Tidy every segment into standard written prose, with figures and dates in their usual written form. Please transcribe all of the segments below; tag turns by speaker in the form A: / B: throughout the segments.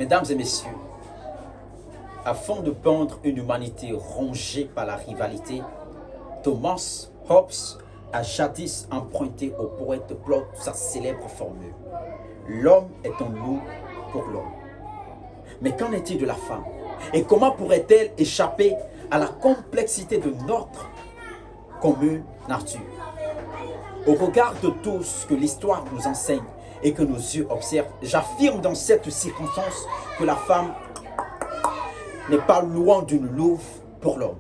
A: Mesdames et messieurs, afin de peindre une humanité rongée par la rivalité, Thomas Hobbes a jadis emprunté au poète Bloch sa célèbre formule « L'homme est un loup pour l'homme ». Mais qu'en est-il de la femme? Et comment pourrait-elle échapper à la complexité de notre commune nature? Au regard de tout ce que l'histoire nous enseigne et que nos yeux observent, j'affirme dans cette circonstance que la femme n'est pas loin d'une louve pour l'homme.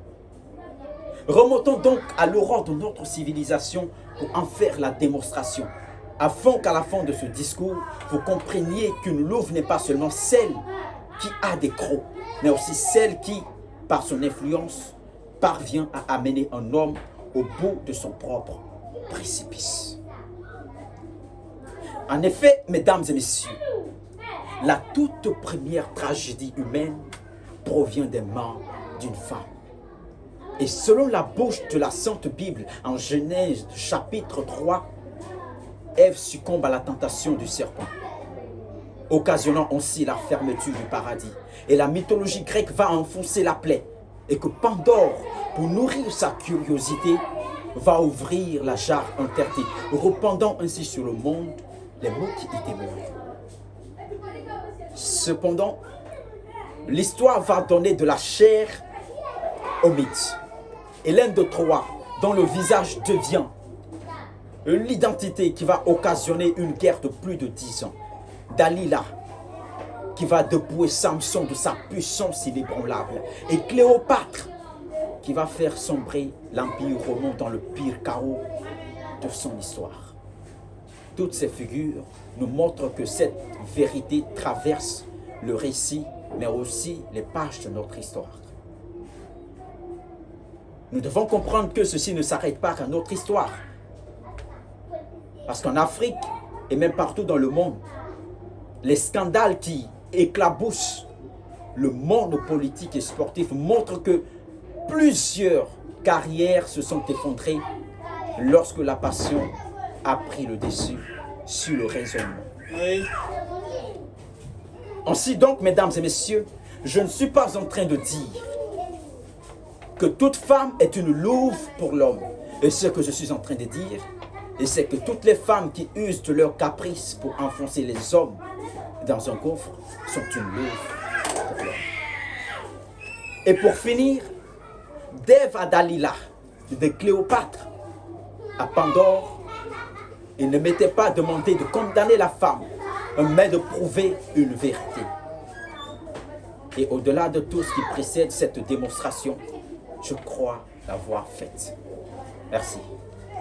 A: Remontons donc à l'aurore de notre civilisation pour en faire la démonstration, afin qu'à la fin de ce discours, vous compreniez qu'une louve n'est pas seulement celle qui a des crocs, mais aussi celle qui, par son influence, parvient à amener un homme au bout de son propre précipice. En effet, mesdames et messieurs, la toute première tragédie humaine provient des mains d'une femme. Et selon la bouche de la Sainte Bible, en Genèse chapitre 3, Ève succombe à la tentation du serpent, occasionnant ainsi la fermeture du paradis. Et la mythologie grecque va enfoncer la plaie, et que Pandore, pour nourrir sa curiosité, va ouvrir la jarre interdite, répandant ainsi sur le monde les mots qui y demeuraient. Cependant, l'histoire va donner de la chair au mythe. Hélène de Troie, dont le visage devient l'identité qui va occasionner une guerre de plus de 10 ans. Dalila, qui va dépouiller Samson de sa puissance inébranlable. Et Cléopâtre, qui va faire sombrer l'Empire romain dans le pire chaos de son histoire. Toutes ces figures nous montrent que cette vérité traverse le récit, mais aussi les pages de notre histoire. Nous devons comprendre que ceci ne s'arrête pas à notre histoire. Parce qu'en Afrique, et même partout dans le monde, les scandales qui éclaboussent le monde politique et sportif montrent que plusieurs carrières se sont effondrées lorsque la passion a pris le dessus sur le raisonnement. Oui. Ainsi donc, mesdames et messieurs, je ne suis pas en train de dire que toute femme est une louve pour l'homme. Et ce que je suis en train de dire, c'est que toutes les femmes qui usent de leur caprice pour enfoncer les hommes dans un gouffre sont une louve pour l'homme. Et pour finir, d'Ève à Dalila, de Cléopâtre à Pandore, il ne m'était pas demandé de condamner la femme, mais de prouver une vérité. Et au-delà de tout ce qui précède cette démonstration, je crois l'avoir faite. Merci.